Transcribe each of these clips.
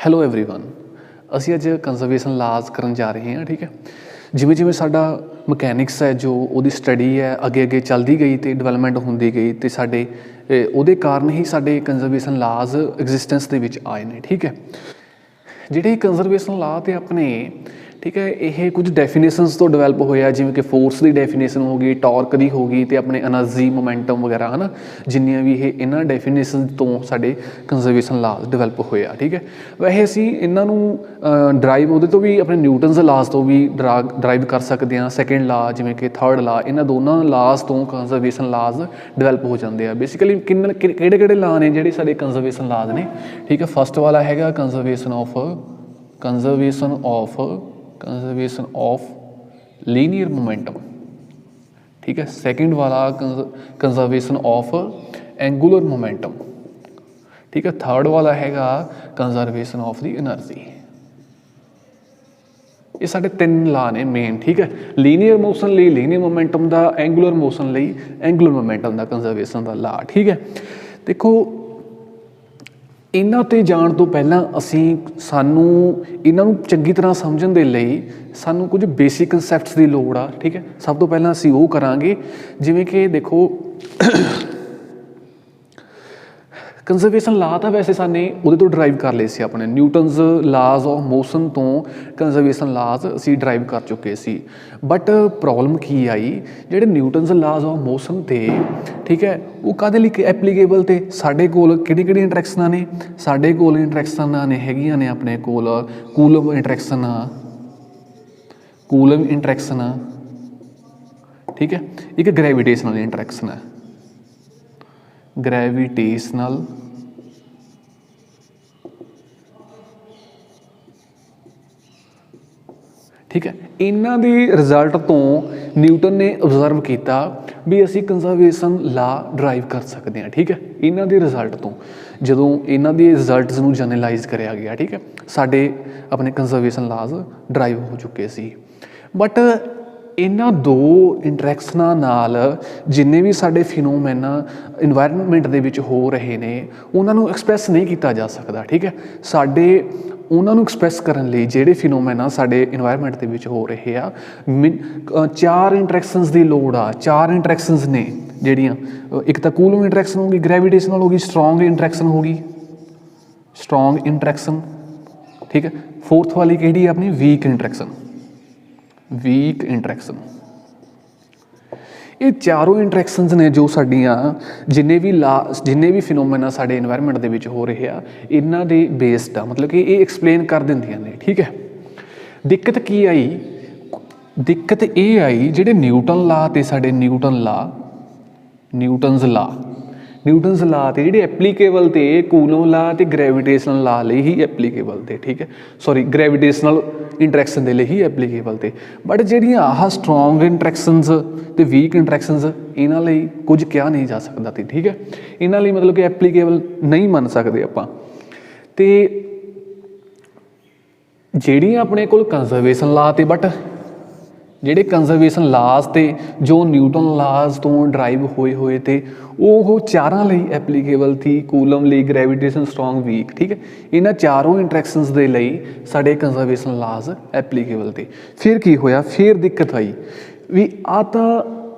Hello everyone, ਅਸੀਂ ਅੱਜ conservation ਲਾਜ਼ ਕਰਨ ਜਾ ਰਹੇ ਹਾਂ। ਠੀਕ ਹੈ, ਜਿਵੇਂ ਜਿਵੇਂ ਸਾਡਾ ਮਕੈਨਿਕਸ ਹੈ ਜੋ ਉਹਦੀ ਸਟੱਡੀ ਹੈ ਅੱਗੇ ਅੱਗੇ ਚੱਲਦੀ ਗਈ ਅਤੇ ਡਿਵੈਲਪਮੈਂਟ ਹੁੰਦੀ ਗਈ ਅਤੇ ਸਾਡੇ ਉਹਦੇ ਕਾਰਨ ਹੀ ਸਾਡੇ ਕੰਜ਼ਰਵੇਸ਼ਨ ਲਾਜ਼ ਐਗਜ਼ਿਸਟੈਂਸ ਦੇ ਵਿੱਚ ਆਏ ਨੇ। ਠੀਕ ਹੈ, ਜਿਹੜੇ ਕੰਜ਼ਰਵੇਸ਼ਨ ਲਾਅ ਤੇ ਆਪਣੇ ਠੀਕ ਹੈ ਇਹ ਕੁਝ ਡੈਫੀਨੇਸ਼ਨਸ ਤੋਂ ਡਿਵੈਲਪ ਹੋਇਆ, ਜਿਵੇਂ ਕਿ ਫੋਰਸ ਦੀ ਡੈਫੀਨੇਸ਼ਨ ਹੋ ਗਈ, ਟਾਰਕ ਦੀ ਹੋ ਗਈ ਅਤੇ ਆਪਣੇ ਐਨਰਜੀ ਮੋਮੈਂਟਮ ਵਗੈਰਾ ਹੈ ਨਾ, ਜਿੰਨੀਆਂ ਵੀ ਇਹ ਇਹਨਾਂ ਡੈਫੀਨੇਸ਼ਨ ਤੋਂ ਸਾਡੇ ਕੰਜ਼ਰਵੇਸ਼ਨ ਲਾਜ਼ ਡਿਵੈਲਪ ਹੋਇਆ। ਠੀਕ ਹੈ, ਵੈਸੇ ਅਸੀਂ ਇਹਨਾਂ ਨੂੰ ਡਰਾਈਵ ਉਹਦੇ ਤੋਂ ਵੀ ਆਪਣੇ ਨਿਊਟਨਸ ਲਾਜ਼ ਤੋਂ ਵੀ ਡਰਾਈਵ ਕਰ ਸਕਦੇ ਹਾਂ। ਸੈਕਿੰਡ ਲਾਅ ਜਿਵੇਂ ਕਿ ਥਰਡ ਲਾਅ, ਇਹਨਾਂ ਦੋਨਾਂ ਲਾਜ਼ ਤੋਂ ਕੰਜ਼ਰਵੇਸ਼ਨ ਲਾਜ਼ ਡਿਵੈਲਪ ਹੋ ਜਾਂਦੇ ਆ। ਬੇਸਿਕਲੀ ਕਿਹੜੇ ਕਿਹੜੇ ਲਾਅ ਨੇ ਜਿਹੜੇ ਸਾਡੇ ਕੰਜ਼ਰਵੇਸ਼ਨ ਲਾਜ਼ ਨੇ। ਠੀਕ ਹੈ, ਫਸਟ ਵਾਲਾ ਹੈਗਾ ਕੰਜ਼ਰਵੇਸ਼ਨ ਆਫ ਲੀਨੀਅਰ ਮੋਮੈਂਟਮ। ਠੀਕ ਹੈ, ਸੈਕਿੰਡ ਵਾਲਾ ਕੰਜ਼ਰਵੇਸ਼ਨ ਆਫ ਐਂਗੂਲਰ ਮੋਮੈਂਟਮ। ਠੀਕ ਹੈ, ਥਰਡ ਵਾਲਾ ਹੈਗਾ ਕੰਜ਼ਰਵੇਸ਼ਨ ਆਫ ਦੀ ਐਨਰਜੀ। ਇਹ ਸਾਡੇ ਤਿੰਨ ਲਾ ਨੇ ਮੇਨ। ਠੀਕ ਹੈ, ਲੀਨੀਅਰ ਮੋਸ਼ਨ ਲਈ ਲੀਨੀਅਰ ਮੋਮੈਂਟਮ ਦਾ, ਐਂਗੂਲਰ ਮੋਸ਼ਨ ਲਈ ਐਂਗੂਲਰ ਮੋਮੈਂਟਮ ਦਾ ਕੰਜ਼ਰਵੇਸ਼ਨ ਦਾ ਲਾ। ਠੀਕ ਹੈ, ਦੇਖੋ ਇਹਨਾਂ 'ਤੇ ਜਾਣ ਤੋਂ ਪਹਿਲਾਂ ਸਾਨੂੰ ਇਹਨਾਂ ਨੂੰ ਚੰਗੀ ਤਰ੍ਹਾਂ ਸਮਝਣ ਦੇ ਲਈ ਸਾਨੂੰ ਕੁਝ ਬੇਸਿਕ ਕਨਸੈਪਟਸ ਦੀ ਲੋੜ ਆ। ਠੀਕ ਹੈ, ਸਭ ਤੋਂ ਪਹਿਲਾਂ ਅਸੀਂ ਉਹ ਕਰਾਂਗੇ, ਜਿਵੇਂ ਕਿ ਦੇਖੋ ਕੰਜ਼ਰਵੇਸ਼ਨ ਲਾਅ ਤਾਂ ਵੈਸੇ ਸਾਨੇ ਉਹਦੇ ਤੋਂ ਡਰਾਈਵ ਕਰ ਲਏ ਸੀ, ਆਪਣੇ ਨਿਊਟਨਸ ਲਾਜ਼ ਆਫ ਮੋਸ਼ਨ ਤੋਂ ਕੰਜ਼ਰਵੇਸ਼ਨ ਲਾਜ਼ ਅਸੀਂ ਡਰਾਈਵ ਕਰ ਚੁੱਕੇ ਸੀ। ਬਟ ਪ੍ਰੋਬਲਮ ਕੀ ਆਈ, ਜਿਹੜੇ ਨਿਊਟਨਸ ਲਾਜ਼ ਆਫ ਮੋਸ਼ਨ ਤੇ ਠੀਕ ਹੈ ਉਹ ਕਾਹਦੇ ਲਈ ਐਪਲੀਕੇਬਲ ਤੇ ਸਾਡੇ ਕੋਲ ਕਿਹੜੀਆਂ ਇੰਟਰੈਕਸ਼ਨਾਂ ਨੇ। ਸਾਡੇ ਕੋਲ ਇੰਟਰੈਕਸ਼ਨਾਂ ਨੇ ਹੈਗੀਆਂ ਨੇ ਆਪਣੇ ਕੋਲ ਕੂਲਮ ਇੰਟਰੈਕਸ਼ਨ ਆ। ਠੀਕ ਹੈ, ਇੱਕ ਗ੍ਰੈਵੀਟੇਸ਼ਨਲ ਇੰਟਰੈਕਸ਼ਨ ਹੈ, ਗ੍ਰੈਵੀਟੇਸ਼ਨਲ ਠੀਕ ਹੈ। ਇਹਨਾਂ ਦੇ ਰਿਜ਼ਲਟ ਤੋਂ ਨਿਊਟਨ ਨੇ ਓਬਜ਼ਰਵ ਕੀਤਾ ਵੀ ਅਸੀਂ ਕੰਜ਼ਰਵੇਸ਼ਨ ਲਾਅ ਡਰਾਈਵ ਕਰ ਸਕਦੇ ਹਾਂ। ਠੀਕ ਹੈ, ਇਹਨਾਂ ਦੇ ਰਿਜ਼ਲਟ ਤੋਂ ਜਦੋਂ ਇਹਨਾਂ ਦੇ ਰਿਜ਼ਲਟਸ ਨੂੰ ਜਰਨਲਾਈਜ਼ ਕਰਿਆ ਗਿਆ, ਠੀਕ ਹੈ, ਸਾਡੇ ਆਪਣੇ ਕੰਜ਼ਰਵੇਸ਼ਨ ਲਾਜ਼ ਡਰਾਈਵ ਹੋ ਚੁੱਕੇ ਸੀ। ਬਟ ਇਹਨਾਂ ਦੋ ਇੰਟਰੈਕਸ਼ਨਾਂ ਨਾਲ ਜਿੰਨੇ ਵੀ ਸਾਡੇ ਫਿਨੋਮੈਨਾ ਇਨਵਾਇਰਨਮੈਂਟ ਦੇ ਵਿੱਚ ਹੋ ਰਹੇ ਨੇ ਉਹਨਾਂ ਨੂੰ ਐਕਸਪ੍ਰੈਸ ਨਹੀਂ ਕੀਤਾ ਜਾ ਸਕਦਾ। ਠੀਕ ਹੈ, ਸਾਡੇ ਉਹਨਾਂ ਨੂੰ ਐਕਸਪ੍ਰੈਸ ਕਰਨ ਲਈ ਜਿਹੜੇ ਫਿਨੋਮੈਨਾ ਸਾਡੇ ਇਨਵਾਇਰਨਮੈਂਟ ਦੇ ਵਿੱਚ ਹੋ ਰਹੇ ਆ, ਚਾਰ ਇੰਟਰੈਕਸ਼ਨਸ ਦੀ ਲੋੜ ਆ। ਚਾਰ ਇੰਟਰੈਕਸ਼ਨਸ ਨੇ ਜਿਹੜੀਆਂ, ਇੱਕ ਤਾਂ ਕੂਲਮ ਇੰਟਰੈਕਸ਼ਨ ਹੋ ਗਈ, ਗ੍ਰੈਵੀਟੇਸ਼ਨਲ ਹੋ ਗਈ, ਸਟਰੋਂਗ ਇੰਟਰੈਕਸ਼ਨ ਹੋ ਗਈ, ਸਟਰੋਂਗ ਇੰਟਰੈਕਸ਼ਨ। ਠੀਕ ਹੈ, ਫੋਰਥ ਵਾਲੀ ਕਿਹੜੀ ਆ ਆਪਣੀ ਵੀਕ ਇੰਟਰੈਕਸ਼ਨ। ਇਹ ਚਾਰੋਂ ਇੰਟਰੈਕਸ਼ਨਸ ਨੇ ਜੋ ਸਾਡੀਆਂ ਜਿੰਨੇ ਵੀ ਫਿਨੋਮੈਨਾ ਸਾਡੇ ਇਨਵਾਇਰਨਮੈਂਟ ਦੇ ਵਿੱਚ ਹੋ ਰਹੇ ਆ ਇਹਨਾਂ ਦੇ ਬੇਸਡ ਆ, ਮਤਲਬ ਕਿ ਇਹ ਐਕਸਪਲੇਨ ਕਰ ਦਿੰਦੀਆਂ ਨੇ। ਠੀਕ ਹੈ, ਦਿੱਕਤ ਕੀ ਆਈ, ਦਿੱਕਤ ਇਹ ਆਈ ਜਿਹੜੇ ਨਿਊਟਨਸ ਲਾ ਤੇ ਜਿਹੜੇ ਐਪਲੀਕੇਬਲ ਤੇ ਕੂਲਮ ਲਾ ਤੇ ਗ੍ਰੈਵੀਟੇਸ਼ਨਲ ਲਾ ਲਈ ਹੀ ਐਪਲੀਕੇਬਲ ਤੇ। ਠੀਕ ਹੈ, ਸੌਰੀ ਗ੍ਰੈਵੀਟੇਸ਼ਨਲ ਇੰਟਰੈਕਸ਼ਨ ਦੇ ਲਈ ਹੀ ਐਪਲੀਕੇਬਲ ਤੇ। ਬਟ ਜਿਹੜੀਆਂ ਆਹ ਸਟਰੋਂਗ ਇੰਟਰੈਕਸ਼ਨਸ ਤੇ ਵੀਕ ਇੰਟਰੈਕਸ਼ਨਸ ਇਹਨਾਂ ਲਈ ਕੁਝ ਕਿਹਾ ਨਹੀਂ ਜਾ ਸਕਦਾ ਤੇ। ਠੀਕ ਹੈ, ਇਹਨਾਂ ਲਈ ਮਤਲਬ ਕਿ ਐਪਲੀਕੇਬਲ ਨਹੀਂ ਮੰਨ ਸਕਦੇ ਆਪਾਂ। ਤੇ ਜਿਹੜੀਆਂ ਆਪਣੇ ਕੋਲ ਕੰਜ਼ਰਵੇਸ਼ਨ ਲਾ ਤੇ, ਬਟ ਜਿਹੜੇ ਕੰਜ਼ਰਵੇਸ਼ਨ ਲਾਜ਼ ਤੇ ਜੋ ਨਿਊਟਨ ਲਾਜ਼ ਤੋਂ ਡਰਾਈਵ ਹੋਏ ਤੇ ਉਹ ਚਾਰਾਂ ਲਈ ਐਪਲੀਕੇਬਲ ਸੀ, ਕੂਲਮ ਲਈ, ਗ੍ਰੈਵੀਟੇਸ਼ਨ, ਸਟਰੋਂਗ, ਵੀਕ। ਠੀਕ ਹੈ, ਇਹਨਾਂ ਚਾਰੋਂ ਇੰਟਰੈਕਸ਼ਨਸ ਦੇ ਲਈ ਸਾਡੇ ਕੰਜ਼ਰਵੇਸ਼ਨ ਲਾਜ਼ ਐਪਲੀਕੇਬਲ ਤੇ। ਫਿਰ ਕੀ ਹੋਇਆ, ਫਿਰ ਦਿੱਕਤ ਆਈ ਵੀ ਆਹ ਤਾਂ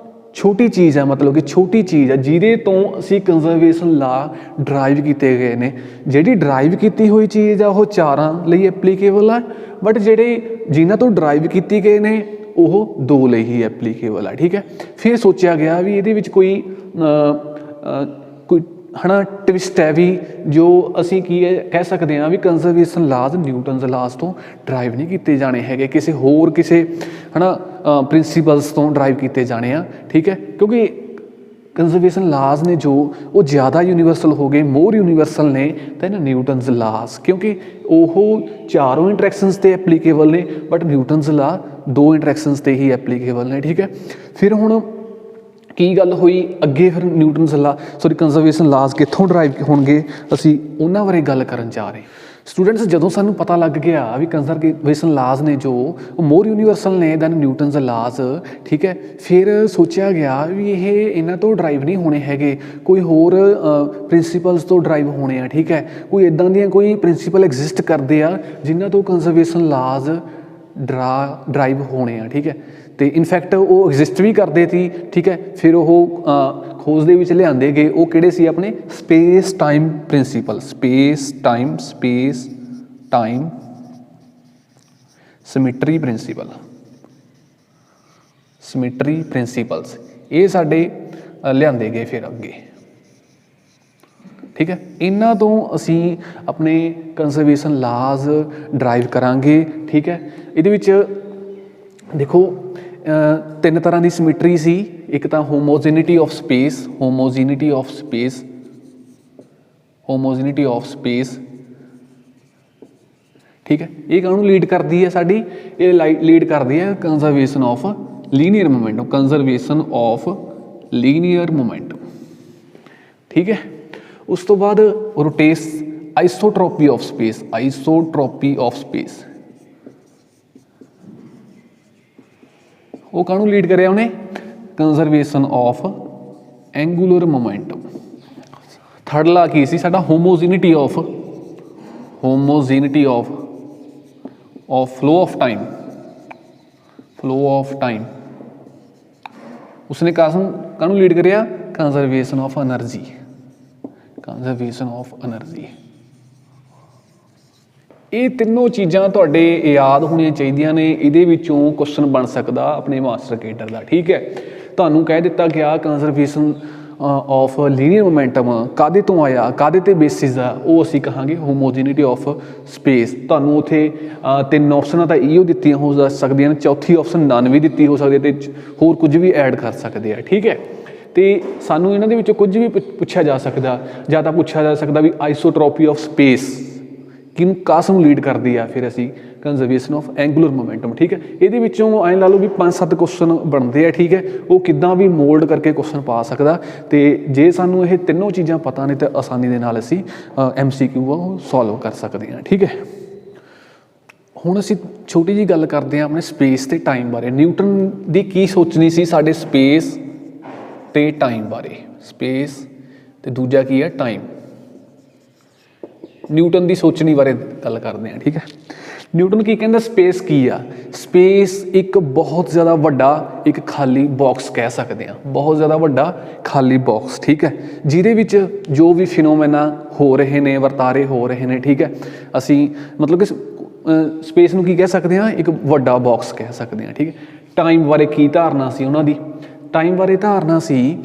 ਛੋਟੀ ਚੀਜ਼ ਆ, ਮਤਲਬ ਕਿ ਛੋਟੀ ਚੀਜ਼ ਆ ਜਿਹਦੇ ਤੋਂ ਅਸੀਂ ਕੰਜ਼ਰਵੇਸ਼ਨ ਲਾ ਡਰਾਈਵ ਕੀਤੇ ਗਏ ਨੇ। ਜਿਹੜੀ ਡਰਾਈਵ ਕੀਤੀ ਹੋਈ ਚੀਜ਼ ਆ ਉਹ ਚਾਰਾਂ ਲਈ ਐਪਲੀਕੇਬਲ ਆ, ਬਟ ਜਿਹੜੇ ਜਿਨ੍ਹਾਂ ਤੋਂ ਡਰਾਈਵ ਕੀਤੀ ਗਏ ਨੇ ਉਹ ਦੋ ਲਈ ਹੀ ਐਪਲੀਕੇਬਲ ਆ। ਠੀਕ ਹੈ, ਫਿਰ ਸੋਚਿਆ ਗਿਆ ਵੀ ਇਹਦੇ ਵਿੱਚ ਕੋਈ ਹੈ ਨਾ ਟਵਿਸਟ ਹੈ ਵੀ ਜੋ ਅਸੀਂ ਕੀ ਕਹਿ ਸਕਦੇ ਹਾਂ ਵੀ ਕੰਜ਼ਰਵੇਸ਼ਨ ਲਾਜ਼ ਨਿਊਟਨਸ ਲਾਜ਼ ਤੋਂ ਡਰਾਈਵ ਨਹੀਂ ਕੀਤੇ ਜਾਣੇ ਹੈਗੇ, ਕਿਸੇ ਹੈ ਨਾ ਪ੍ਰਿੰਸੀਪਲਸ ਤੋਂ ਡਰਾਈਵ ਕੀਤੇ ਜਾਣੇ ਆ। ਠੀਕ ਹੈ, ਕਿਉਂਕਿ ਕੰਜ਼ਰਵੇਸ਼ਨ ਲਾਜ਼ ਨੇ ਜੋ ਉਹ ਜ਼ਿਆਦਾ ਯੂਨੀਵਰਸਲ ਹੋ ਗਏ, ਮੋਰ ਯੂਨੀਵਰਸਲ ਨੇ ਤਾਂ ਨਿਊਟਨਸ ਲਾਜ਼, ਕਿਉਂਕਿ ਉਹ ਚਾਰੋਂ ਇੰਟਰੈਕਸ਼ਨਸ 'ਤੇ ਐਪਲੀਕੇਬਲ ਨੇ, ਬਟ ਨਿਊਟਨਸ ਲਾ ਦੋ ਇੰਟਰੈਕਸ਼ਨਸ 'ਤੇ ਹੀ ਐਪਲੀਕੇਬਲ ਨੇ। ਠੀਕ ਹੈ, ਫਿਰ ਹੁਣ ਕੀ ਗੱਲ ਹੋਈ ਅੱਗੇ, ਫਿਰ ਕੰਜ਼ਰਵੇਸ਼ਨ ਲਾਜ਼ ਕਿੱਥੋਂ ਡਰਾਈਵ ਹੋਣਗੇ, ਅਸੀਂ ਉਹਨਾਂ ਬਾਰੇ ਗੱਲ ਕਰਨ ਜਾ ਰਹੇ। ਸਟੂਡੈਂਟਸ ਜਦੋਂ ਸਾਨੂੰ ਪਤਾ ਲੱਗ ਗਿਆ ਵੀ ਕੰਜ਼ਰਵੇਸ਼ਨ ਲਾਜ਼ ਨੇ ਜੋ ਉਹ ਮੋਰ ਯੂਨੀਵਰਸਲ ਨੇ ਦੈਨ ਨਿਊਟਨਸ ਲਾਜ਼, ਠੀਕ ਹੈ, ਫਿਰ ਸੋਚਿਆ ਗਿਆ ਵੀ ਇਹ ਇਹਨਾਂ ਤੋਂ ਡਰਾਈਵ ਨਹੀਂ ਹੋਣੇ ਹੈਗੇ, ਕੋਈ ਹੋਰ ਪ੍ਰਿੰਸੀਪਲਸ ਤੋਂ ਡਰਾਈਵ ਹੋਣੇ ਆ, ਠੀਕ ਹੈ, ਕੋਈ ਇੱਦਾਂ ਦੀਆਂ ਕੋਈ ਪ੍ਰਿੰਸੀਪਲ ਐਗਜ਼ਿਸਟ ਕਰਦੇ ਆ ਜਿਨ੍ਹਾਂ ਤੋਂ ਕੰਜ਼ਰਵੇਸ਼ਨ ਲਾਜ਼ ਡਰਾਈਵ ਹੋਣੇ ਆ, ਠੀਕ ਹੈ। ਤੇ ਇਨਫੈਕਟ ਉਹ ਐਗਜ਼ਿਸਟ ਵੀ ਕਰਦੇ ਸੀ, ਠੀਕ ਹੈ। ਫਿਰ ਉਹ ਖੋਜ ਦੇ ਵਿੱਚ ਲਿਆਂਦੇ ਗਏ, ਉਹ ਕਿਹੜੇ ਸੀ ਆਪਣੇ space time principal, space time symmetry principals, ਇਹ ਸਾਡੇ ਲਿਆਂਦੇ ਗਏ ਫਿਰ ਅੱਗੇ, ਠੀਕ ਹੈ। ਇਹਨਾਂ ਤੋਂ ਅਸੀਂ ਆਪਣੇ ਕੰਜ਼ਰਵੇਸ਼ਨ ਲਾਜ਼ ਡਰਾਈਵ ਕਰਾਂਗੇ, ਠੀਕ ਹੈ। ਇਹਦੇ ਵਿੱਚ ਦੇਖੋ ਤਿੰਨ ਤਰ੍ਹਾਂ ਦੀ ਸਿਮੈਟਰੀ ਸੀ, ਇੱਕ ਤਾਂ ਹੋਮੋਜੀਨਿਟੀ ਆਫ ਸਪੇਸ, ਠੀਕ ਹੈ। ਇਹ ਕਾਹਨੂੰ ਲੀਡ ਕਰਦੀ ਹੈ ਸਾਡੀ, ਇਹ ਲੀਡ ਕਰਦੀ ਹੈ ਕੰਜ਼ਰਵੇਸ਼ਨ ਆਫ ਲੀਨੀਅਰ ਮੋਮੈਂਟਮ, ਠੀਕ ਹੈ। ਉਸ ਤੋਂ ਬਾਅਦ ਆਈਸੋਟ੍ਰੋਪੀ ਆਫ ਸਪੇਸ, ਉਹ ਕਾਹਨੂੰ ਲੀਡ ਕਰਿਆ ਉਹਨੇ, conservation of angular momentum. Third ਲਾ ਕੀ ਸੀ ਸਾਡਾ, ਹੋਮੋਜੀਨਿਟੀ ਆਫ ਫਲੋ ਆਫ ਟਾਈਮ, ਉਸਨੇ ਕਾਹਨੂੰ ਲੀਡ ਕਰਿਆ, ਕੰਜ਼ਰਵੇਸ਼ਨ ਆਫ ਐਨਰਜੀ। ਇਹ ਤਿੰਨੋਂ ਚੀਜ਼ਾਂ ਤੁਹਾਡੇ ਯਾਦ ਹੋਣੀਆਂ ਚਾਹੀਦੀਆਂ ਨੇ, ਇਹਦੇ ਵਿੱਚੋਂ ਕੁਐਸਚਨ ਬਣ ਸਕਦਾ ਆਪਣੇ ਮਾਸਟਰ ਕੇਡਰ ਦਾ, ਠੀਕ ਹੈ। ਤੁਹਾਨੂੰ ਕਹਿ ਦਿੱਤਾ ਗਿਆ ਕੰਜ਼ਰਵੇਸ਼ਨ ਆਫ ਲੀਨੀਅਰ ਮੋਮੈਂਟਮ ਕਾਹਦੇ ਤੋਂ ਆਇਆ, ਕਾਹਦੇ ਤੇ ਬੇਸਿਸ ਆ, ਉਹ ਅਸੀਂ ਕਹਾਂਗੇ ਹੋਮੋਜੀਨਿਟੀ ਆਫ ਸਪੇਸ। ਤੁਹਾਨੂੰ ਉੱਥੇ ਤਿੰਨ ਆਪਸ਼ਨਾਂ ਤਾਂ ਇਹੋ ਦਿੱਤੀਆਂ ਹੋ ਸਕਦੀਆਂ ਨੇ, ਚੌਥੀ ਆਪਸ਼ਨ ਨਨ ਵੀ ਦਿੱਤੀ ਹੋ ਸਕਦੀ ਹੈ, ਅਤੇ ਹੋਰ ਕੁਝ ਵੀ ਐਡ ਕਰ ਸਕਦੇ ਆ, ਠੀਕ ਹੈ। ਅਤੇ ਸਾਨੂੰ ਇਹਨਾਂ ਦੇ ਵਿੱਚੋਂ ਕੁਝ ਵੀ ਪੁੱਛਿਆ ਜਾ ਸਕਦਾ, ਜਾਂ ਤਾਂ ਪੁੱਛਿਆ ਜਾ ਸਕਦਾ ਵੀ ਆਈਸੋਟ੍ਰੋਪੀ ਆਫ ਸਪੇਸ ਕਾਸ ਨੂੰ ਲੀਡ ਕਰਦੀ ਆ, ਫਿਰ ਅਸੀਂ ਕੰਜ਼ਰਵੇਸ਼ਨ ਆਫ ਐਂਗੂਲਰ ਮੋਮੈਂਟਮ, ਠੀਕ ਹੈ। ਇਹਦੇ ਵਿੱਚੋਂ ਐਂ ਲਾ ਲਓ ਵੀ 5-7 ਕੁਐਸਚਨ ਬਣਦੇ ਆ, ਠੀਕ ਹੈ। ਉਹ ਕਿੱਦਾਂ ਵੀ ਮੋਲਡ ਕਰਕੇ ਕੁਐਸਚਨ ਪਾ ਸਕਦਾ, ਅਤੇ ਜੇ ਸਾਨੂੰ ਇਹ ਤਿੰਨੋਂ ਚੀਜ਼ਾਂ ਪਤਾ ਨੇ ਤਾਂ ਆਸਾਨੀ ਦੇ ਨਾਲ ਅਸੀਂ MCQ ਉਹ ਸੋਲਵ ਕਰ ਸਕਦੇ ਹਾਂ, ਠੀਕ ਹੈ। ਹੁਣ ਅਸੀਂ ਛੋਟੀ ਜਿਹੀ ਗੱਲ ਕਰਦੇ ਹਾਂ ਆਪਣੇ ਸਪੇਸ ਅਤੇ ਟਾਈਮ ਬਾਰੇ। ਨਿਊਟਨ ਦੀ ਕੀ ਸੋਚਣੀ ਸੀ ਸਾਡੇ ਸਪੇਸ ਅਤੇ ਟਾਈਮ ਬਾਰੇ, ਸਪੇਸ ਅਤੇ ਦੂਜਾ ਕੀ ਹੈ ਟਾਈਮ। ਨਿਊਟਨ ਦੀ ਸੋਚਣੀ ਬਾਰੇ ਗੱਲ ਕਰਦੇ ਹਾਂ, ਠੀਕ ਹੈ। ਨਿਊਟਨ ਕੀ ਕਹਿੰਦਾ, ਸਪੇਸ ਕੀ ਆ, ਸਪੇਸ ਇੱਕ ਬਹੁਤ ਜ਼ਿਆਦਾ ਵੱਡਾ ਇੱਕ ਖਾਲੀ ਬਾਕਸ ਕਹਿ ਸਕਦੇ ਹਾਂ, ਬਹੁਤ ਜ਼ਿਆਦਾ ਵੱਡਾ ਖਾਲੀ ਬਾਕਸ, ਠੀਕ ਹੈ, ਜਿਹਦੇ ਵਿੱਚ ਜੋ ਵੀ ਫਿਨੋਮੇਨਾ ਹੋ ਰਹੇ ਨੇ, ਵਰਤਾਰੇ ਹੋ ਰਹੇ ਨੇ, ਠੀਕ ਹੈ। ਅਸੀਂ ਮਤਲਬ ਕਿ ਸਪੇਸ ਨੂੰ ਕੀ ਕਹਿ ਸਕਦੇ ਹਾਂ, ਇੱਕ ਵੱਡਾ ਬਾਕਸ ਕਹਿ ਸਕਦੇ ਹਾਂ, ਠੀਕ ਹੈ। ਟਾਈਮ ਬਾਰੇ ਕੀ ਧਾਰਨਾ ਸੀ ਉਹਨਾਂ ਦੀ, ਟਾਈਮ ਬਾਰੇ ਧਾਰਨਾ ਸੀ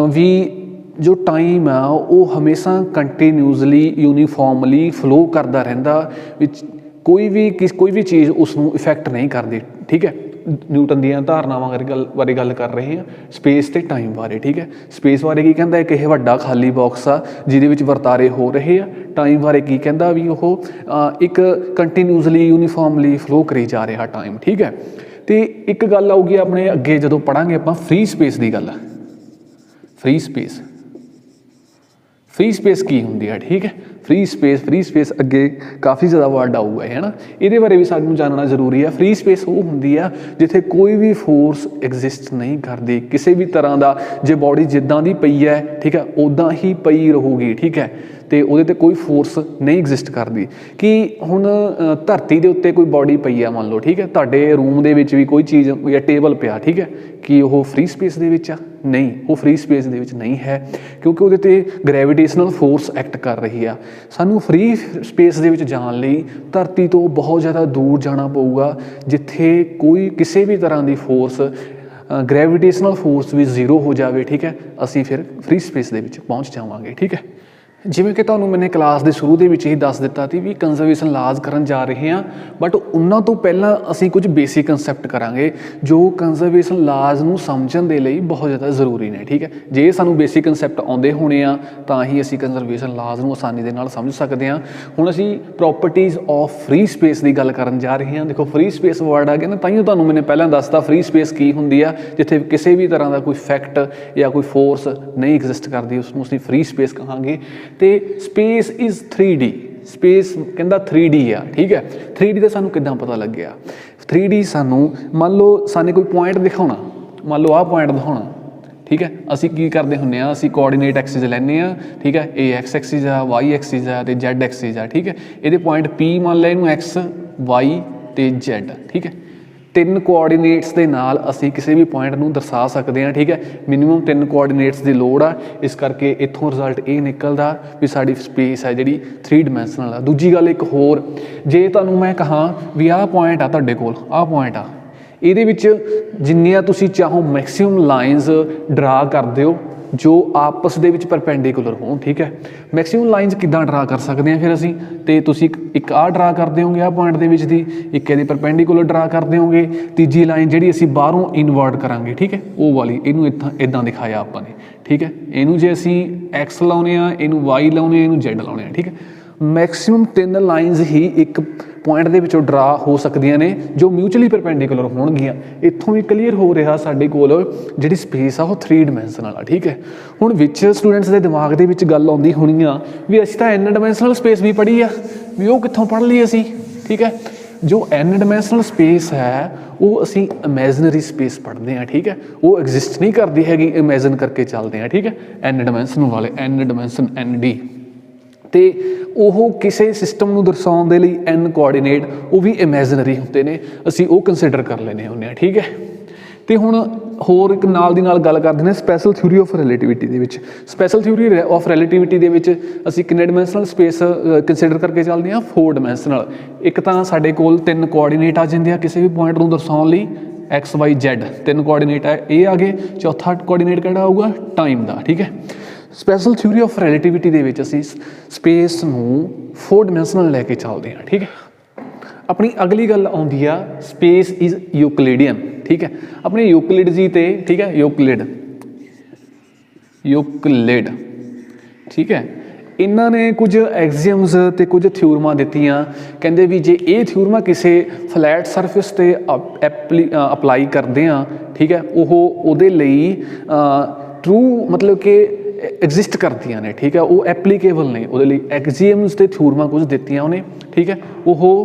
ਵੀ ਜੋ ਟਾਈਮ ਆ ਉਹ ਹਮੇਸ਼ਾ ਕੰਟੀਨਿਊਸਲੀ ਯੂਨੀਫਾਰਮਲੀ ਫਲੋ ਕਰਦਾ ਰਹਿੰਦਾ, ਵਿੱਚ ਕੋਈ ਵੀ ਚੀਜ਼ ਉਸ ਨੂੰ ਇਫੈਕਟ ਨਹੀਂ ਕਰਦੀ, ਠੀਕ ਹੈ। ਨਿਊਟਨ ਦੀਆਂ ਧਾਰਨਾਵਾਂ ਬਾਰੇ ਗੱਲ ਕਰ ਰਹੇ ਹਾਂ, ਸਪੇਸ ਅਤੇ ਟਾਈਮ ਬਾਰੇ, ਠੀਕ ਹੈ। ਸਪੇਸ ਬਾਰੇ ਕੀ ਕਹਿੰਦਾ, ਇੱਕ ਇਹ ਵੱਡਾ ਖਾਲੀ ਬਾਕਸ ਆ ਜਿਹਦੇ ਵਿੱਚ ਵਰਤਾਰੇ ਹੋ ਰਹੇ ਆ। ਟਾਈਮ ਬਾਰੇ ਕੀ ਕਹਿੰਦਾ ਵੀ ਉਹ ਇੱਕ ਕੰਟੀਨਿਊਸਲੀ ਯੂਨੀਫਾਰਮਲੀ ਫਲੋ ਕਰੀ ਜਾ ਰਿਹਾ ਟਾਈਮ, ਠੀਕ ਹੈ। ਅਤੇ ਇੱਕ ਗੱਲ ਆਊਗੀ ਆਪਣੇ ਅੱਗੇ ਜਦੋਂ ਪੜ੍ਹਾਂਗੇ ਆਪਾਂ ਫ੍ਰੀ ਸਪੇਸ ਦੀ ਗੱਲ, ਫ੍ਰੀ ਸਪੇਸ ਕੀ ਹੁੰਦੀ ਹੈ, ਠੀਕ ਹੈ। ਫ੍ਰੀ ਸਪੇਸ ਅੱਗੇ ਕਾਫੀ ਜ਼ਿਆਦਾ ਵਰਡ ਆਊਗਾ, ਹੈ ਨਾ। ਇਹਦੇ ਬਾਰੇ ਵੀ ਸਾਨੂੰ ਜਾਣਨਾ ਜ਼ਰੂਰੀ ਹੈ। ਫ੍ਰੀ ਸਪੇਸ ਉਹ ਹੁੰਦੀ ਆ ਜਿੱਥੇ ਕੋਈ ਵੀ ਫੋਰਸ ਐਗਜ਼ਿਸਟ ਨਹੀਂ ਕਰਦੀ ਕਿਸੇ ਵੀ ਤਰ੍ਹਾਂ ਦਾ, ਜੇ ਬੋਡੀ ਜਿੱਦਾਂ ਦੀ ਪਈ ਹੈ, ਠੀਕ ਹੈ, ਉੱਦਾਂ ਹੀ ਪਈ ਰਹੂਗੀ, ਠੀਕ ਹੈ, ਅਤੇ ਉਹਦੇ 'ਤੇ ਕੋਈ ਫੋਰਸ ਨਹੀਂ ਐਗਜ਼ਿਸਟ ਕਰਦੀ। ਕਿ ਹੁਣ ਧਰਤੀ ਦੇ ਉੱਤੇ ਕੋਈ ਬੋਡੀ ਪਈ ਆ ਮੰਨ ਲਓ, ਠੀਕ ਹੈ, ਤੁਹਾਡੇ ਰੂਮ ਦੇ ਵਿੱਚ ਵੀ ਕੋਈ ਚੀਜ਼ ਜਾਂ ਟੇਬਲ ਪਿਆ, ਠੀਕ ਹੈ, ਕਿ ਉਹ ਫ੍ਰੀ ਸਪੇਸ ਦੇ ਵਿੱਚ ਆ, ਨਹੀਂ, ਉਹ ਫ੍ਰੀ ਸਪੇਸ ਦੇ ਵਿੱਚ ਨਹੀਂ ਹੈ, ਕਿਉਂਕਿ ਉਹਦੇ 'ਤੇ ਗ੍ਰੈਵੀਟੇਸ਼ਨਲ ਫੋਰਸ ਐਕਟ ਕਰ ਰਹੀ ਆ। ਸਾਨੂੰ ਫ੍ਰੀ ਸਪੇਸ ਦੇ ਵਿੱਚ ਜਾਣ ਲਈ ਧਰਤੀ ਤੋਂ ਬਹੁਤ ਜ਼ਿਆਦਾ ਦੂਰ ਜਾਣਾ ਪਊਗਾ, ਜਿੱਥੇ ਕਿਸੇ ਵੀ ਤਰ੍ਹਾਂ ਦੀ ਫੋਰਸ, ਗ੍ਰੈਵੀਟੇਸ਼ਨਲ ਫੋਰਸ ਵੀ 0 ਹੋ ਜਾਵੇ, ਠੀਕ ਹੈ। ਅਸੀਂ ਫਿਰ ਫ੍ਰੀ ਸਪੇਸ ਦੇ ਵਿੱਚ ਪਹੁੰਚ ਜਾਵਾਂਗੇ, ਠੀਕ ਹੈ। ਜਿਵੇਂ ਕਿ ਤੁਹਾਨੂੰ ਮੈਨੇ ਕਲਾਸ ਦੇ ਸ਼ੁਰੂ ਦੇ ਵਿੱਚ ਹੀ ਦੱਸ ਦਿੱਤਾ ਸੀ ਵੀ ਕੰਜ਼ਰਵੇਸ਼ਨ ਲਾਜ਼ ਕਰਨ ਜਾ ਰਹੇ ਹਾਂ, ਬਟ ਉਹਨਾਂ ਤੋਂ ਪਹਿਲਾਂ ਅਸੀਂ ਕੁਝ ਬੇਸਿਕ ਕੰਸੈਪਟ ਕਰਾਂਗੇ ਜੋ ਕੰਜ਼ਰਵੇਸ਼ਨ ਲਾਜ਼ ਨੂੰ ਸਮਝਣ ਦੇ ਲਈ ਬਹੁਤ ਜ਼ਿਆਦਾ ਜ਼ਰੂਰੀ ਨੇ, ਠੀਕ ਹੈ। ਜੇ ਸਾਨੂੰ ਬੇਸਿਕ ਕੰਸੈਪਟ ਆਉਂਦੇ ਹੋਣੇ ਆ ਤਾਂ ਹੀ ਅਸੀਂ ਕੰਜ਼ਰਵੇਸ਼ਨ ਲਾਜ਼ ਨੂੰ ਆਸਾਨੀ ਦੇ ਨਾਲ ਸਮਝ ਸਕਦੇ ਹਾਂ। ਹੁਣ ਅਸੀਂ ਪ੍ਰੋਪਰਟੀਜ਼ ਆਫ ਫ੍ਰੀ ਸਪੇਸ ਦੀ ਗੱਲ ਕਰਨ ਜਾ ਰਹੇ ਹਾਂ। ਦੇਖੋ ਫ੍ਰੀ ਸਪੇਸ ਵਰਡ ਆ ਗਿਆ ਨਾ, ਤਾਂ ਹੀ ਤੁਹਾਨੂੰ ਮੈਨੇ ਪਹਿਲਾਂ ਦੱਸਤਾ ਫ੍ਰੀ ਸਪੇਸ ਕੀ ਹੁੰਦੀ ਆ, ਜਿੱਥੇ ਕਿਸੇ ਵੀ ਤਰ੍ਹਾਂ ਦਾ ਕੋਈ ਫੈਕਟ ਜਾਂ ਕੋਈ ਫੋਰਸ ਨਹੀਂ ਐਗਜ਼ਿਸਟ ਕਰਦੀ, ਉਸਨੂੰ ਅਸੀਂ ਫ੍ਰੀ ਸਪੇਸ ਕਹਾਂਗੇ। ਅਤੇ ਸਪੇਸ ਇਜ਼ 3D, स्पेस कहता 3D आ, ठीक है। 3D का सानू किद्दां पता लग्या? 3D सानू मान लो साने कोई पॉइंट दिखाना, मान लो आ पॉइंट दिखाना, ठीक है। असी की करते होंगे, असी कोआर्डीनेट एक्सिस लैंने आ, ठीक है। ए एक्स एक्सिस आ, वाई एक्सिस आ ते जैड एक्सिस आ, ठीक है। ये पॉइंट पी मान लिया इनू एक्स वाई ते जैड, ठीक है। 3 कोआर्डीनेट्स के नाल असी किसी भी पॉइंट नूं दर्शा सकते हैं, ठीक है। मिनीमम 3 कोआर्डीनेट्स की लोड़ आ, इस करके इत्थों रिजल्ट ये निकलदा भी साडी स्पेस है जिहड़ी 3 डिमेंशनल आ। दूजी गल एक होर, जे तुहानूं मैं कहां भी आह पॉइंट आ तुहाडे कोल, आह पॉइंट आ, ਇਹਦੇ ਵਿੱਚ ਜਿੰਨੀਆਂ ਤੁਸੀਂ ਚਾਹੋ ਮੈਕਸਿਮਮ ਲਾਈਨਸ ਡਰਾ ਕਰ ਦਿਓ ਜੋ ਆਪਸ ਦੇ ਵਿੱਚ ਪਰਪੈਂਡੀਕੂਲਰ ਹੋਣ, ਠੀਕ ਹੈ। ਮੈਕਸਿਮਮ ਲਾਈਨਸ ਕਿੱਦਾਂ ਡਰਾ ਕਰ ਸਕਦੇ ਹਾਂ ਫਿਰ ਅਸੀਂ, ਤੇ ਤੁਸੀਂ ਇੱਕ ਆਹ ਡਰਾ ਕਰ ਦਿਓਗੇ ਆਹ ਪੁਆਇੰਟ ਦੇ ਵਿੱਚ ਦੀ, ਇੱਕ ਇਹਦੇ ਪਰਪੈਂਡੀਕੂਲਰ ਡਰਾ ਕਰ ਦਿਓਗੇ, ਤੀਜੀ ਲਾਈਨ ਜਿਹੜੀ ਅਸੀਂ ਬਾਹਰੋਂ ਇਨਵਰਟ ਕਰਾਂਗੇ, ਠੀਕ ਹੈ, ਉਹ ਵਾਲੀ, ਇਹਨੂੰ ਇੱਦਾਂ ਦਿਖਾਇਆ ਆਪਾਂ ਨੇ, ਠੀਕ ਹੈ। ਇਹਨੂੰ ਜੇ ਅਸੀਂ ਐਕਸ ਲਾਉਨੇ ਆ, ਇਹਨੂੰ ਵਾਈ ਲਾਉਨੇ ਆ, ਇਹਨੂੰ ਜੈਡ ਲਾਉਨੇ ਆ, ਠੀਕ ਹੈ। ਮੈਕਸਿਮਮ 3 ਲਾਈਨਸ ਹੀ ਇੱਕ ਪੁਆਇੰਟ ਦੇ ਵਿੱਚੋਂ ਡਰਾ ਹੋ ਸਕਦੀਆਂ ਨੇ ਜੋ ਮਿਊਚੁਅਲੀ ਪਰਪੈਂਡੀਕੂਲਰ ਹੋਣਗੀਆਂ। ਇੱਥੋਂ ਵੀ ਕਲੀਅਰ ਹੋ ਰਿਹਾ ਸਾਡੇ ਕੋਲ ਜਿਹੜੀ ਸਪੇਸ ਆ ਉਹ 3 ਡਿਮੈਂਸ਼ਨਲ ਆ, ਠੀਕ ਹੈ। ਹੁਣ ਵਿੱਚ ਸਟੂਡੈਂਟਸ ਦੇ ਦਿਮਾਗ ਦੇ ਵਿੱਚ ਗੱਲ ਆਉਂਦੀ ਹੋਣੀ ਆ ਵੀ ਅਸੀਂ ਤਾਂ n ਡਿਮੈਂਸ਼ਨਲ ਸਪੇਸ ਵੀ ਪੜ੍ਹੀ ਆ, ਵੀ ਉਹ ਕਿੱਥੋਂ ਪੜ੍ਹ ਲਈ ਅਸੀਂ, ਠੀਕ ਹੈ। ਜੋ n ਡਿਮੈਂਸ਼ਨਲ ਸਪੇਸ ਹੈ ਉਹ ਅਸੀਂ ਇਮੈਜਨਰੀ ਸਪੇਸ ਪੜ੍ਹਦੇ ਹਾਂ, ਠੀਕ ਹੈ। ਉਹ ਐਗਜ਼ਿਸਟ ਨਹੀਂ ਕਰਦੀ ਹੈਗੀ, ਇਮੈਜਨ ਕਰਕੇ ਚੱਲਦੇ ਹਾਂ, ਠੀਕ ਹੈ। n ਡਿਮੈਂਸ਼ਨ ਵਾਲੇ n ਡਿਮੈਂਸ਼ਨ ND, ਤੇ ਉਹ ਕਿਸੇ ਸਿਸਟਮ ਨੂੰ ਦਰਸਾਉਣ ਦੇ ਲਈ n ਕੋਆਰਡੀਨੇਟ ਉਹ ਵੀ ਇਮੈਜਨਰੀ ਹੁੰਦੇ ਨੇ, ਅਸੀਂ ਉਹ ਕੰਸੀਡਰ ਕਰ ਲੈਂਦੇ ਹੁੰਦੇ ਹਾਂ, ਠੀਕ ਹੈ। ਤੇ ਹੁਣ ਹੋਰ ਇੱਕ ਨਾਲ ਦੀ ਨਾਲ ਗੱਲ ਕਰਦੇ ਨੇ ਸਪੈਸ਼ਲ ਥਿਊਰੀ ਆਫ ਰਿਲੇਟਿਵਿਟੀ ਦੇ ਵਿੱਚ। ਸਪੈਸ਼ਲ ਥਿਊਰੀ ਆਫ ਰਿਲੇਟਿਵਿਟੀ ਦੇ ਵਿੱਚ ਅਸੀਂ ਕਿੰਨੇ ਡਿਮੈਂਸ਼ਨਲ ਸਪੇਸ ਕੰਸੀਡਰ ਕਰਕੇ ਚੱਲਦੇ ਹਾਂ? 4 ਡਿਮੈਂਸ਼ਨਲ। ਇੱਕ ਤਾਂ ਸਾਡੇ ਕੋਲ 3 ਕੋਆਰਡੀਨੇਟ ਆ ਜਾਂਦੇ ਆ ਕਿਸੇ ਵੀ ਪੁਆਇੰਟ ਨੂੰ ਦਰਸਾਉਣ ਲਈ, एक्स वाई जैड 3 कोआर्डीनेट है, ये आ गए। चौथा कोआर्डीनेट किहड़ा आऊगा? टाइम का, ठीक है। स्पैशल थ्योरी ऑफ रिलेटिविटी दे विच असीं स्पेस नूं 4 डिमेंशनल लैके चलते हैं, ठीक है। अपनी अगली गल आउंदी आ स्पेस इज़ यूक्लिडियन, ठीक है। अपने यूक्लिड जी ते, ठीक है, यूक्लिड, ठीक है। इन्हां ने कुछ एक्सियम्स ते कुछ थ्योरमां दित्तियां, कहंदे भी जे ये थ्योरमां किसी फ्लैट सरफेस ते अपलाई करदे आ, ठीक है, वो उहदे लई ट्रू मतलब कि एग्जिस्ट करदियां ने, ठीक है, वो एप्लीकेबल ने, उहदे लई एक्सियम्स ते थ्योरमां कुछ दित्तियां उहने, ठीक है। वो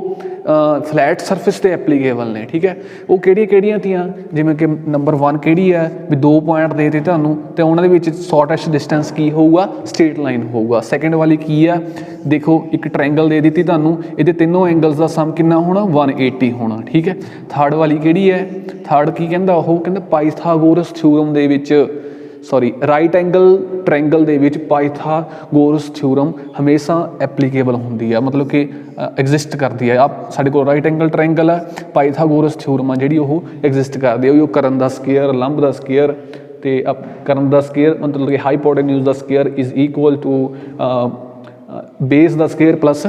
फ्लैट सरफेस ते एप्लीकेबल ने, ठीक है। वो किहड़ियां थियां, जिवें कि नंबर 1 किहड़ी है भी 2 पॉइंट दे ते तुहानूं ते उहनां दे विच शॉर्टेस्ट डिस्टेंस की होऊगा? स्ट्रेट लाइन होऊगा। सैकेंड वाली की है, देखो एक ट्रायंगल दे दित्ती तुहानूं, इहदे तीनों एंगल्स दा सम कितना होना? 180 होना, ठीक है। थर्ड वाली किहड़ी है? थर्ड की कहंदा ओह कहंदा पाइथागोरस थ्योरम दे विच, सॉरी, राइट एंगल ट्रायंगल दे विच पाइथागोरस थ्योरम हमेशा एप्लीकेबल होंदी है, मतलब कि एग्जिस्ट करती है। आप साडे कोल राइट एंगल ट्रायंगल है, पाइथागोरस थ्योरम है जिहड़ी ओह एग्जिस्ट करदी है। करन दा स्केयर, लंब दा स्केयर ते करन दा स्केयर मतलब कि हाइपोटेन्यूज दा square is equal to base दा स्केयर प्लस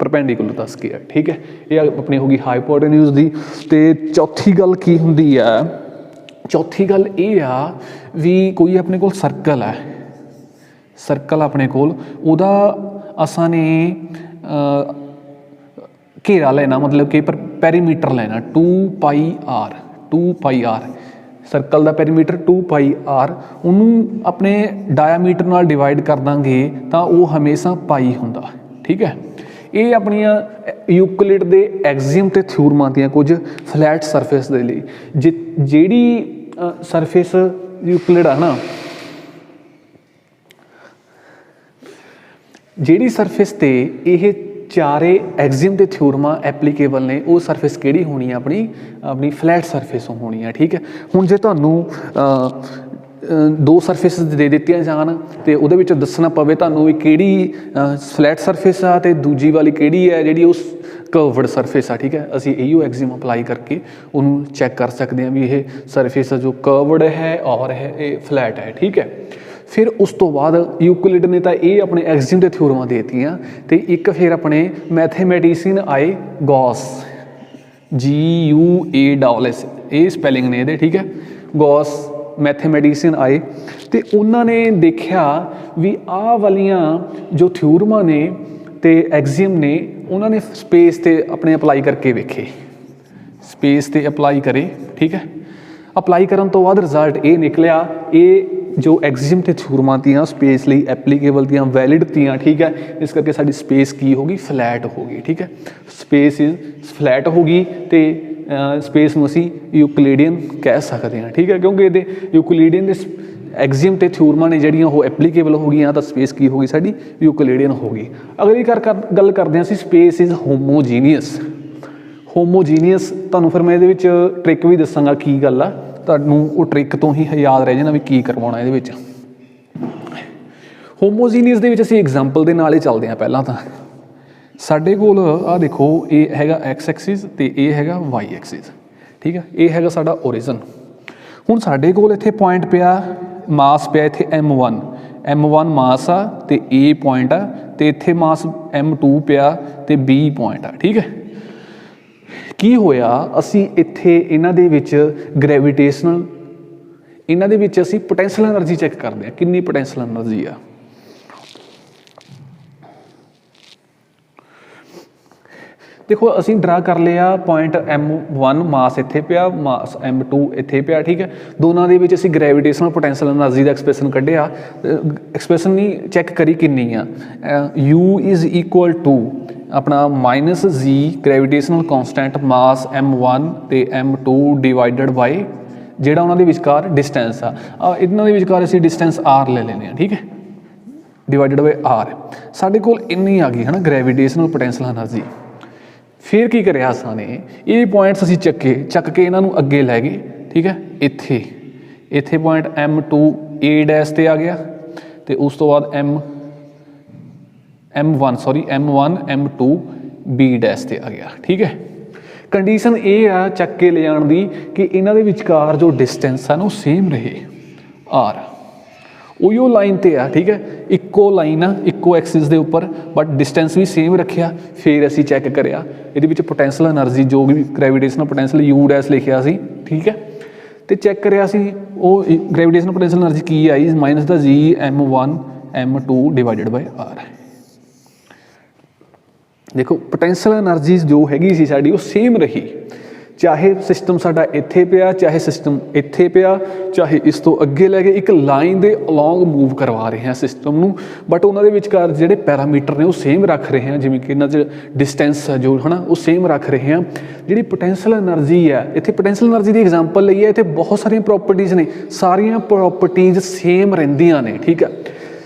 परपेंडिकुलर दा स्केयर, ठीक है। ये अपनी होगी हाइपोटेन्यूज दी। ते चौथी गल की हुंदी है? चौथी गल ये आ भी कोई अपने कोल सर्कल है, सर्कल अपने कोल, उहदा असां ने घेरा लेना, मतलब कि पैरीमीटर लेना 2 पाई आर, सर्कल का पैरीमीटर 2 पाई आर, उन्होंने अपने डायामीटर नाल डिवाइड कर देंगे तो वो हमेशा पाई हुंदा, ठीक है। ये अपनियां यूक्लिड दे एक्सियम ते थ्योरमां दियां कुछ फ्लैट सरफेस दे लई, जिहड़ी सरफेस यूक्लिड है ना, जिहड़ी सरफेस ते ये चारे एक्सियम ते थ्योरमां एप्लीकेबल ने, वो सरफेस किहड़ी होनी है? अपनी फ्लैट सरफेस होनी है, ठीक है। हुण जे तुहानूं 2 सरफेस दे दित्तियां जान ते उहदे विच दसना पवे तुहानूं भी किहड़ी फ्लैट सरफेस आ ते दूजी वाली किहड़ी है जिहड़ी उस कर्वड सरफेस आ, ठीक है। असी इहो एक्सियम अप्लाई करके उन्होंने चैक कर सकते हैं भी ये सरफेस जो कर्वड है और है ये फ्लैट है, ठीक है। फिर उस तो बाद यूक्लिड ने तो ये अपने एक्सियम ते थ्योरमां देतियां ते एक फिर अपने मैथेमैटिशियन आए गॉस, GUASS, ये स्पैलिंग ने ये, ठीक है। गॉस मैथेमैटिशियन आए तो उन्होंने देखा भी आ वालियां जो थ्योरमां ने ते एक्सियम ने, उन्होंने स्पेस ते अपने अप्लाई करके वेखे, स्पेस ते अप्लाई करे, ठीक है। ਅਪਲਾਈ ਕਰਨ ਤੋਂ ਬਾਅਦ ਰਿਜ਼ਲਟ ਇਹ ਨਿਕਲਿਆ, ਇਹ ਜੋ ਐਕਸੀਅਮ ਤੇ ਥਿਊਰਮਾਂ ਤੀਆਂ ਸਪੇਸ ਲਈ ਐਪਲੀਕੇਬਲ ਤੀਆਂ, ਵੈਲਿਡ ਤੀਆਂ, ਠੀਕ ਹੈ। ਇਸ ਕਰਕੇ ਸਾਡੀ ਸਪੇਸ ਕੀ ਹੋ ਗਈ, ਫਲੈਟ ਹੋ ਗਈ, ਠੀਕ ਹੈ। ਸਪੇਸ ਇਜ਼ ਫਲੈਟ ਹੋ ਗਈ ਤੇ ਸਪੇਸ ਨੂੰ ਅਸੀਂ ਯੂਕਲਿਡੀਅਨ ਕਹਿ ਸਕਦੇ ਹਾਂ, ਠੀਕ ਹੈ, ਕਿਉਂਕਿ ਇਹਦੇ ਯੂਕਲਿਡੀਅਨ ਦੇ ਐਕਸੀਅਮ ਤੇ ਥਿਊਰਮਾਂ ਨੇ ਜਿਹੜੀਆਂ ਉਹ ਐਪਲੀਕੇਬਲ ਹੋ ਗਈਆਂ, ਤਾਂ ਸਪੇਸ ਕੀ ਹੋ ਗਈ ਸਾਡੀ, ਯੂਕਲਿਡੀਅਨ ਹੋ ਗਈ। ਅਗਲੀ ਗੱਲ ਕਰਦੇ ਹਾਂ ਅਸੀਂ ਸਪੇਸ ਇਜ਼ ਹੋਮੋਜੀਨੀਅਸ। ਹੋਮੋਜੀਨੀਅਸ ਤੁਹਾਨੂੰ ਫਿਰ ਮੈਂ ਇਹਦੇ ਵਿੱਚ ਟ੍ਰਿਕ ਵੀ ਦੱਸਾਂਗਾ ਕੀ ਗੱਲ ਆ, ਤੁਹਾਨੂੰ ਉਹ ਟ੍ਰਿਕ ਤੋਂ ਹੀ ਯਾਦ ਰਹਿ ਜਾਣਾ ਵੀ ਕੀ ਕਰਵਾਉਣਾ ਇਹਦੇ ਵਿੱਚ। ਹੋਮੋਜੀਨੀਅਸ ਦੇ ਵਿੱਚ ਅਸੀਂ ਐਗਜ਼ਾਮਪਲ ਦੇ ਨਾਲ ਹੀ ਚੱਲਦੇ ਹਾਂ। ਪਹਿਲਾਂ ਤਾਂ ਸਾਡੇ ਕੋਲ ਆਹ ਦੇਖੋ, ਇਹ ਹੈਗਾ ਐਕਸ ਐਕਸਿਸ ਤੇ ਇਹ ਹੈਗਾ ਵਾਈ ਐਕਸਿਸ, ਠੀਕ ਹੈ। ਇਹ ਹੈਗਾ ਸਾਡਾ ਓਰੀਜਨ। ਹੁਣ ਸਾਡੇ ਕੋਲ ਇੱਥੇ ਪੁਆਇੰਟ ਪਿਆ, ਮਾਸ ਪਿਆ ਇੱਥੇ m1 ਮਾਸ ਆ ਤੇ A ਪੁਆਇੰਟ ਆ, ਤੇ ਇੱਥੇ ਮਾਸ m2 ਪਿਆ ਤੇ B ਪੁਆਇੰਟ ਆ, ਠੀਕ ਹੈ। ਕੀ ਹੋਇਆ, ਅਸੀਂ ਇੱਥੇ ਇਹਨਾਂ ਦੇ ਵਿੱਚ ਗ੍ਰੈਵੀਟੇਸ਼ਨਲ, ਇਹਨਾਂ ਦੇ ਵਿੱਚ ਅਸੀਂ ਪੋਟੈਂਸ਼ੀਅਲ ਐਨਰਜੀ ਚੈੱਕ ਕਰਦੇ ਹਾਂ, ਕਿੰਨੀ ਪੋਟੈਂਸ਼ੀਅਲ ਐਨਰਜੀ ਆ। ਦੇਖੋ ਅਸੀਂ ਡਰਾ ਕਰ ਲਿਆ ਪੁਆਇੰਟ m1 ਮਾਸ ਇੱਥੇ ਪਿਆ, ਮਾਸ m2 ਇੱਥੇ ਪਿਆ, ਠੀਕ ਹੈ। ਦੋਨਾਂ ਦੇ ਵਿੱਚ ਅਸੀਂ ਗ੍ਰੈਵੀਟੇਸ਼ਨਲ ਪੋਟੈਂਸ਼ੀਅਲ ਐਨਰਜੀ ਦਾ ਐਕਸਪ੍ਰੈਸ਼ਨ ਕੱਢਿਆ, ਐਕਸਪ੍ਰੈਸ਼ਨ ਨਹੀਂ ਚੈੱਕ ਕਰੀ ਕਿੰਨੀ ਆ। U ਇਜ਼ ਇਕੁਅਲ ਟੂ ਆਪਣਾ ਮਾਈਨਸ G ਗ੍ਰੈਵੀਟੇਸ਼ਨਲ ਕੌਂਸਟੈਂਟ ਮਾਸ m1 ਤੇ m2 ਡਿਵਾਈਡਡ ਬਾਈ ਜਿਹੜਾ ਉਹਨਾਂ ਦੇ ਵਿਚਕਾਰ ਡਿਸਟੈਂਸ ਆ, ਇਹਨਾਂ ਦੇ ਵਿਚਕਾਰ ਅਸੀਂ ਡਿਸਟੈਂਸ r ਲੈ ਲੈਂਦੇ ਹਾਂ, ਠੀਕ ਹੈ, ਡਿਵਾਈਡਡ ਬਾਈ r। ਸਾਡੇ ਕੋਲ ਇੰਨੀ ਆ ਗਈ ਹੈ ਨਾ ਗ੍ਰੈਵੀਟੇਸ਼ਨਲ ਪੋਟੈਂਸ਼ੀਅਲ ਐਨਰਜੀ। ਫਿਰ ਕੀ ਕਰਿਆ ਅਸਾਂ ਨੇ, ਇਹ ਪੁਆਇੰਟਸ ਅਸੀਂ ਚੱਕ ਕੇ ਇਹਨਾਂ ਨੂੰ ਅੱਗੇ ਲੈ ਗਏ, ਠੀਕ ਹੈ। ਇੱਥੇ ਪੁਆਇੰਟ m2 A ਡੈਸ਼ ਤੇ ਆ ਗਿਆ, ਤੇ ਉਸ ਤੋਂ ਬਾਅਦ m1 m2 B ਡੈਸ਼ ਤੇ ਆ ਗਿਆ, ਠੀਕ ਹੈ। ਕੰਡੀਸ਼ਨ ਇਹ ਆ ਚੱਕ ਕੇ ਲਿਜਾਣ ਦੀ ਕਿ ਇਹਨਾਂ ਦੇ ਵਿਚਕਾਰ ਜੋ ਡਿਸਟੈਂਸ ਆ ਨਾ ਉਹ ਸੇਮ ਰਹੇ r, ਉਹੀਓ ਲਾਈਨ ਤੇ ਆ, ਠੀਕ ਹੈ। ਇੱਕੋ ਲਾਈਨ ਆ, ਇੱਕੋ ਐਕਸਿਸ ਦੇ ਉੱਪਰ, ਬਟ ਡਿਸਟੈਂਸ ਵੀ ਸੇਮ ਰੱਖਿਆ। ਫਿਰ ਅਸੀਂ ਚੈੱਕ ਕਰਿਆ ਇਹਦੇ ਵਿੱਚ ਪੋਟੈਂਸ਼ੀਅਲ ਐਨਰਜੀ ਜੋ ਵੀ ਗ੍ਰੈਵੀਟੇਸ਼ਨਲ ਪੋਟੈਂਸ਼ੀਅਲ U ਡੈਸ਼ ਲਿਖਿਆ ਸੀ, ਠੀਕ ਹੈ, ਤੇ ਚੈੱਕ ਕਰਿਆ ਸੀ ਉਹ ਗ੍ਰੈਵੀਟੇਸ਼ਨਲ ਪੋਟੈਂਸ਼ੀਅਲ ਐਨਰਜੀ ਕੀ ਆਈ, ਮਾਈਨਸ ਦਾ G m1 m2 divided by r। ਦੇਖੋ ਪੋਟੈਂਸ਼ੀਅਲ ਐਨਰਜੀ ਜੋ ਹੈਗੀ ਸੀ ਸਾਡੀ ਉਹ ਸੇਮ ਰਹੀ, ਚਾਹੇ ਸਿਸਟਮ ਸਾਡਾ ਇੱਥੇ ਪਿਆ, ਚਾਹੇ ਸਿਸਟਮ ਇੱਥੇ ਪਿਆ, ਚਾਹੇ ਇਸ ਤੋਂ ਅੱਗੇ ਲੈ ਕੇ ਇੱਕ ਲਾਈਨ ਦੇ ਅਲੋਂਗ ਮੂਵ ਕਰਵਾ ਰਹੇ ਹਾਂ ਸਿਸਟਮ ਨੂੰ, ਬਟ ਉਹਨਾਂ ਦੇ ਵਿਚਕਾਰ ਜਿਹੜੇ ਪੈਰਾਮੀਟਰ ਨੇ ਉਹ ਸੇਮ ਰੱਖ ਰਹੇ ਹਾਂ, ਜਿਵੇਂ ਕਿ ਇਹਨਾਂ 'ਚ ਡਿਸਟੈਂਸ ਹੈ ਜੋ ਹੈ ਨਾ ਉਹ ਸੇਮ ਰੱਖ ਰਹੇ ਹਾਂ। ਜਿਹੜੀ ਪੋਟੈਂਸ਼ੀਅਲ ਐਨਰਜੀ ਹੈ, ਇੱਥੇ ਪੋਟੈਂਸ਼ੀਅਲ ਐਨਰਜੀ ਦੀ ਐਗਜ਼ਾਮਪਲ ਲਈ ਹੈ, ਇੱਥੇ ਬਹੁਤ ਸਾਰੀਆਂ ਪ੍ਰੋਪਰਟੀਜ਼ ਨੇ, ਸਾਰੀਆਂ ਪ੍ਰੋਪਰਟੀਜ਼ ਸੇਮ ਰਹਿੰਦੀਆਂ ਨੇ, ਠੀਕ ਹੈ।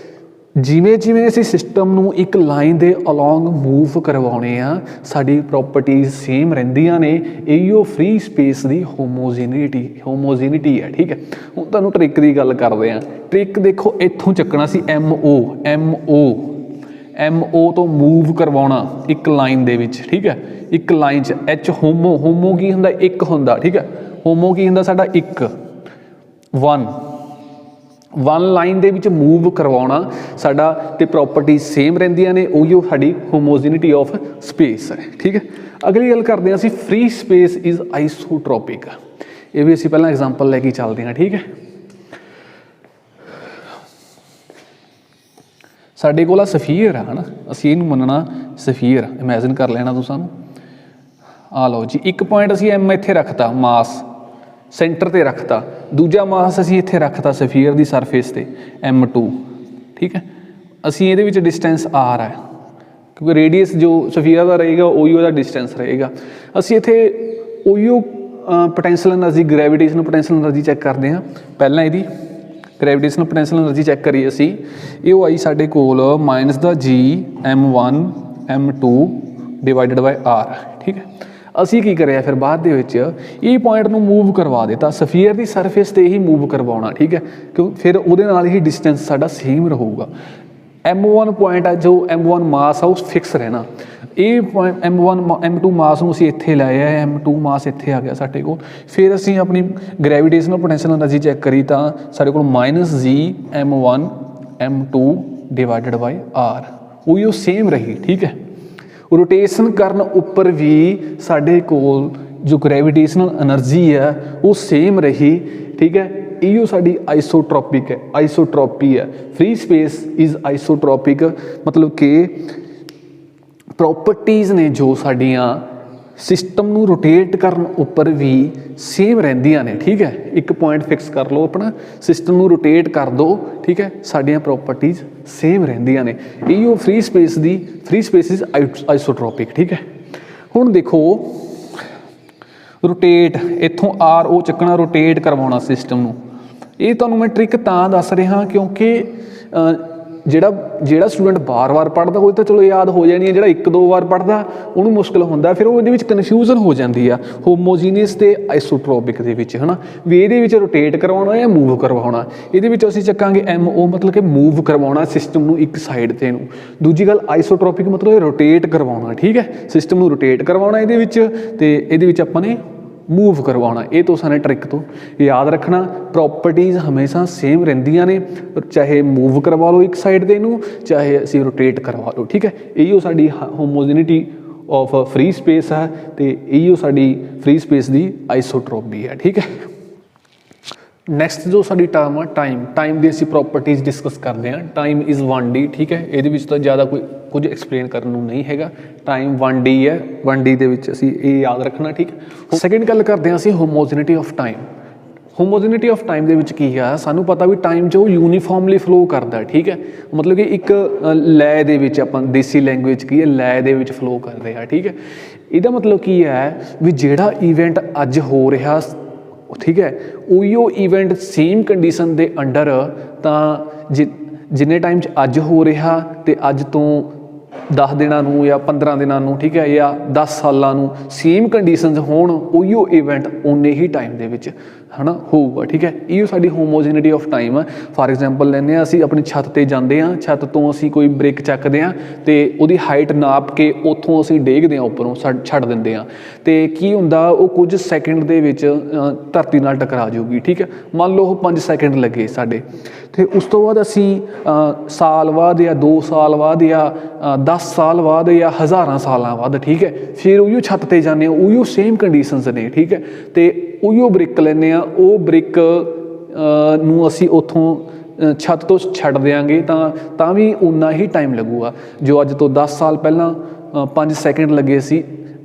ਜਿਵੇਂ ਜਿਵੇਂ ਅਸੀਂ ਸਿਸਟਮ ਨੂੰ ਇੱਕ ਲਾਈਨ ਦੇ ਅਲੋਂਗ ਮੂਵ ਕਰਵਾਉਣੇ ਆ, ਸਾਡੀ ਪ੍ਰੋਪਰਟੀਜ਼ ਸੇਮ ਰਹਿੰਦੀਆਂ ਨੇ। ਇਹੋ ਫ੍ਰੀ ਸਪੇਸ ਦੀ ਹੋਮੋਜੀਨਿਟੀ ਹੈ, ਠੀਕ ਹੈ। ਹੁਣ ਤੁਹਾਨੂੰ ਟ੍ਰਿਕ ਦੀ ਗੱਲ ਕਰਦੇ ਹਾਂ। ਟ੍ਰਿਕ ਦੇਖੋ ਇੱਥੋਂ ਚੱਕਣਾ ਸੀ MO ਤੋਂ ਮੂਵ ਕਰਵਾਉਣਾ ਇੱਕ ਲਾਈਨ ਦੇ ਵਿੱਚ, ਠੀਕ ਹੈ। ਇੱਕ ਲਾਈਨ 'ਚ H ਹੋਮੋ ਕੀ ਹੁੰਦਾ, ਇੱਕ ਹੁੰਦਾ, ਠੀਕ ਹੈ। ਹੋਮੋ ਕੀ ਹੁੰਦਾ ਸਾਡਾ ਇੱਕ, ਵਨ ਲਾਈਨ ਦੇ ਵਿੱਚ ਮੂਵ ਕਰਵਾਉਣਾ ਸਾਡਾ, ਤੇ ਪ੍ਰੋਪਰਟੀ ਸੇਮ ਰਹਿੰਦੀਆਂ ਨੇ, ਉਹੀਓ ਸਾਡੀ ਹੋਮੋਜੀਨਿਟੀ ਆਫ ਸਪੇਸ ਹੈ, ਠੀਕ ਹੈ। ਅਗਲੀ ਗੱਲ ਕਰਦੇ ਹਾਂ ਅਸੀਂ ਫ੍ਰੀ ਸਪੇਸ ਇਜ਼ ਆਈਸੋਟ੍ਰੋਪਿਕ। ਇਹ ਵੀ ਅਸੀਂ ਪਹਿਲਾਂ ਐਗਜ਼ਾਮਪਲ ਲੈ ਕੇ ਚੱਲਦੇ ਹਾਂ, ਠੀਕ ਹੈ। ਸਾਡੇ ਕੋਲ ਆ ਸਫੀਅਰ ਆ, ਹੈ ਨਾ, ਅਸੀਂ ਇਹਨੂੰ ਮੰਨਣਾ ਸਫੀਅਰ, ਇਮੈਜਿਨ ਕਰ ਲੈਣਾ ਤੁਸੀਂ ਸਾਨੂੰ। ਆ ਲਓ ਜੀ, ਇੱਕ ਪੁਆਇੰਟ ਅਸੀਂ M ਇੱਥੇ ਰੱਖਤਾ, ਮਾਸ ਸੈਂਟਰ ਤੇ ਰੱਖਤਾ, ਦੂਜਾ ਮਾਸ ਅਸੀਂ ਇੱਥੇ ਰੱਖਤਾ ਸਫੀਅਰ ਦੀ ਸਰਫੇਸ ਤੇ m2, ਠੀਕ ਹੈ। ਅਸੀਂ ਇਹਦੇ ਵਿੱਚ ਡਿਸਟੈਂਸ r ਹੈ, ਕਿਉਂਕਿ ਰੇਡੀਅਸ ਜੋ ਸਫੀਅਰ ਦਾ ਰਹੇਗਾ ਉਹੀ ਉਹਦਾ ਡਿਸਟੈਂਸ ਰਹੇਗਾ। ਅਸੀਂ ਇੱਥੇ ਉਹੀਓ potential energy, gravitational potential energy check ਕਰਦੇ ਹਾਂ। ਪਹਿਲਾਂ ਇਹਦੀ ਗ੍ਰੈਵੀਟੇਸ਼ਨਲ ਪੋਟੈਂਸ਼ੀਅਲ ਐਨਰਜੀ ਚੈੱਕ ਕਰੀ ਅਸੀਂ, ਇਹ ਉਹ ਆਈ ਸਾਡੇ ਕੋਲ ਮਾਈਨਸ ਦਾ G m1 m2 divided by r, ਠੀਕ ਹੈ। ਅਸੀਂ ਕੀ ਕਰਿਆ ਫਿਰ ਬਾਅਦ ਦੇ ਵਿੱਚ, ਇਹ ਪੁਆਇੰਟ ਨੂੰ ਮੂਵ ਕਰਵਾ ਦਿੱਤਾ, ਸਫੀਅਰ ਦੀ ਸਰਫੇਸ 'ਤੇ ਹੀ ਮੂਵ ਕਰਵਾਉਣਾ, ਠੀਕ ਹੈ, ਕਿਉਂ ਫਿਰ ਉਹਦੇ ਨਾਲ ਹੀ ਡਿਸਟੈਂਸ ਸਾਡਾ ਸੇਮ ਰਹੂਗਾ। m1 ਪੁਆਇੰਟ ਆ ਜੋ m1 ਮਾਸ ਆ ਉਹ ਫਿਕਸ ਰਹਿਣਾ। ਇਹ ਪੁਆਇੰਟ m2 ਮਾਸ ਨੂੰ ਅਸੀਂ ਇੱਥੇ ਲਾਇਆ, m2 ਮਾਸ ਇੱਥੇ ਆ ਗਿਆ ਸਾਡੇ ਕੋਲ। ਫਿਰ ਅਸੀਂ ਆਪਣੀ ਗ੍ਰੈਵੀਟੇਸ਼ਨਲ ਪੋਟੈਂਸ਼ੀਅਲ ਐਨਰਜੀ ਚੈੱਕ ਕਰੀ ਤਾਂ ਸਾਡੇ ਕੋਲ minus G m1 m2 divided by r, ਉਹੀ ਉਹ ਸੇਮ ਰਹੀ, ਠੀਕ ਹੈ। ਰੋਟੇਸ਼ਨ ਕਰਨ ਉੱਪਰ ਵੀ ਸਾਡੇ ਕੋਲ ਜੋ ਗ੍ਰੈਵੀਟੇਸ਼ਨਲ ਐਨਰਜੀ ਹੈ ਉਹ ਸੇਮ ਰਹੀ, ਠੀਕ ਹੈ। ਇਹੋ ਸਾਡੀ ਆਈਸੋਟ੍ਰੋਪਿਕ ਹੈ, ਆਈਸੋਟ੍ਰੋਪੀ ਹੈ। ਫ੍ਰੀ ਸਪੇਸ ਇਜ਼ ਆਈਸੋਟ੍ਰੋਪਿਕ, ਮਤਲਬ ਕਿ ਪ੍ਰੋਪਰਟੀਜ਼ ਨੇ ਜੋ ਸਾਡੀਆਂ सिस्टम नूं रोटेट करन उपर भी सेम रहिंदियां ने, ठीक है। एक पॉइंट फिक्स कर लो अपना, सिस्टम नूं रोटेट कर दो, ठीक है, साडियां प्रॉपर्टीज़ सेम रहिंदियां ने। इहो free space the, free space is isotropic, ठीक है। हुण देखो रोटेट, इत्थों आर ओ चकना, रोटेट करवाउणा सिस्टम नूं। ये तुहानूं मैं ट्रिक तां दस रिहा क्योंकि ਜਿਹੜਾ स्टूडेंट बार-बार पढ़ता वो तो चलो याद हो जानी है, ਜਿਹੜਾ एक दो बार पढ़ता उन्होंने मुश्किल होंदा, फिर वो कन्फ्यूजन हो जाती है होमोजीनियस ते आइसोट्रोपिक दे विच, है ना। भी ये रोटेट करवाना या मूव करवाना, ये असीं चक्कांगे MO मतलब कि मूव करवाना सिस्टम नूं एक साइड ते नूं। दूजी गल आइसोट्रोपिक मतलब रोटेट करवाना, ठीक है, सिस्टम नूं रोटेट करवाना ये ते ये आपां ने मूव करवाना। ये तो सारे ट्रिक तो याद रखना, प्रॉपर्टीज़ हमेशा सेम रहिंदियां ने, चाहे मूव करवा लो एक साइड दे नूं, चाहे असीं रोटेट करवा लो, ठीक है। इहो साडी होमोजेनिटी ऑफ फ्री स्पेस है, तो इहो साडी फ्री स्पेस दी आइसोट्रोपी है, ठीक है। नैक्सट जो साडी टर्म है टाइम, टाइम की असीं प्रॉपर्टीज़ डिस्कस करते हैं। टाइम इज़ 1D, ठीक है, ये तो ज़्यादा कोई कुछ एक्सप्लेन करने नूं नहीं हैगा। टाइम 1D है, 1D दे विच असीं ये याद रखना, ठीक है। सैकेंड गल करते हैं असीं homogeneity of time. Homogeneity of time दे विच की है, सानूं पता भी टाइम जो यूनीफॉर्मली फ्लो करता है, ठीक है, मतलब कि एक लय दे विच, आपां देसी लैंगुएज की है लय दे विच फ्लो कर रहा, ठीक है। इहदा मतलब की है भी जिहड़ा ईवेंट अज हो रहा, ठीक है, उहिओ ईवेंट सेम कंडीशन के अंडर तां जिन्ने टाइम अज हो रहा तो अज तो 10 दिनों नूं या 15 दिनों नूं, ठीक है, या 10 सालों नूं सेम कंडीशनस होण, उहिओ ईवेंट उन्ने ही टाइम दे विच, है ना, होऊगा, ठीक है। इहो साडी होमोजेनिटी ऑफ टाइम है। फॉर एग्जाम्पल लैंदे आ, असीं अपनी छत ते जांदे आ, छत तो असीं कोई ब्रिक चकदे आ ते उहदी हाइट नाप के उत्थों असीं डेगदे आ उपरों छड्ड दिंदे आ, ते की हुंदा वो कुछ सैकेंड दे विच धरती नाल टकरा जाऊगी, ठीक है। मान लो 5 सैकेंड लगे साडे, ते उस तो बाद असीं साल बाद या 2 साल बाद या 10 साल बाद या हज़ारां सालां बाद, ठीक है, फिर उहिओ छत ते जाने, उहिओ सेम कंडीशनस ने, ठीक है, ते उहिओ ब्रिक लैंदे आ, वो ब्रिक नूं असीं उत्थों छत तो छड्ड देंगे तां भी उन्ना ही टाइम लगूगा। जो अज तो 10 साल पहलां 5 सैकेंड लगे सी,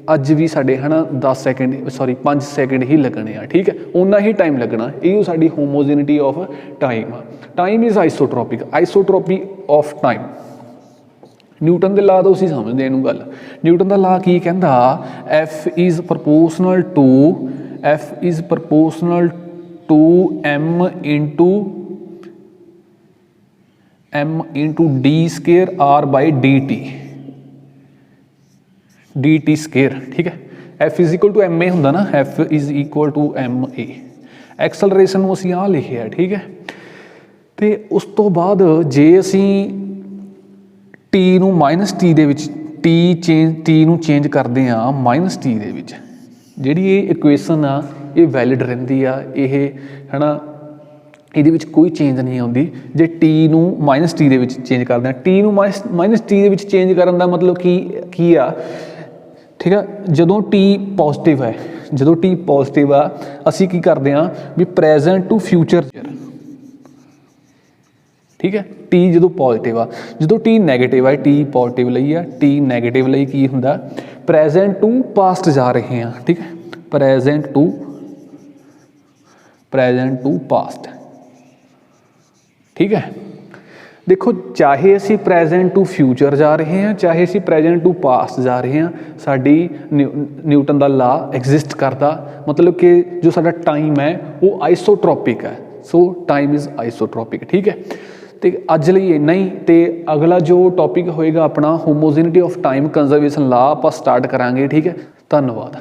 अज भी साडे, है ना, 10 सैकेंड सॉरी 5 सैकेंड ही लगने आ, ठीक है, उन्ना ही टाइम लगना। इहो साडी homogeneity of time. Time is isotropic, isotropy of time. Newton के ला तो असीं समझदे इहनूं गल। न्यूटन का ला की कहंदा, F is proportional to m into d square r by dt square, ठीक है। F is equal to ma हुंदा ना, F is equal to ma। Acceleration नूं असीं आ लिखिआ, ठीक है। तो उस तो बाद जे असीं टी नूं -t दे विच टी नूं चेंज करते हैं -t दे विच, जिहड़ी ये इक्वेशन आ ये वैलिड रहिंदी आ, ये, है ना, ਇਹਦੇ ਵਿੱਚ कोई चेंज नहीं आती जे टी नूं -t ਦੇ ਵਿੱਚ चेंज करते हैं। टी नूं -t ਦੇ ਵਿੱਚ चेंज करन ਦਾ मतलब की आ, ठीक है। ਜਦੋਂ टी पॉजिटिव है, ਜਦੋਂ टी पॉजिटिव आ, ਅਸੀਂ ਕੀ ਕਰਦੇ ਹਾਂ ਵੀ ਪ੍ਰੈਜ਼ੈਂਟ टू फ्यूचर, ठीक है। टी जो पॉजिटिव आ, जो टी नैगेटिव है, टी पॉजिटिव ਲਈ आ, टी नैगेटिव ਲਈ की हुंदा प्रैजेंट टू पास्ट जा रहे हैं, ठीक है, प्रैजेंट टू पास्ट, ठीक है। देखो चाहे असी प्रैजेंट टू फ्यूचर जा रहे हैं, चाहे असी प्रैजेंट टू पास्ट जा रहे हैं, साडी न्यूटन का ला एग्जिस्ट करता, मतलब कि जो साडा टाइम है वो आइसोट्रोपिक है। सो टाइम इज़ आइसोट्रोपिक, ठीक है। तो अज लिए इन्ना ही, तो अगला जो टॉपिक होएगा अपना होमोजेनिटी ऑफ टाइम कंजरवेशन ला आप स्टार्ट करांगे, ठीक है। धन्यवाद।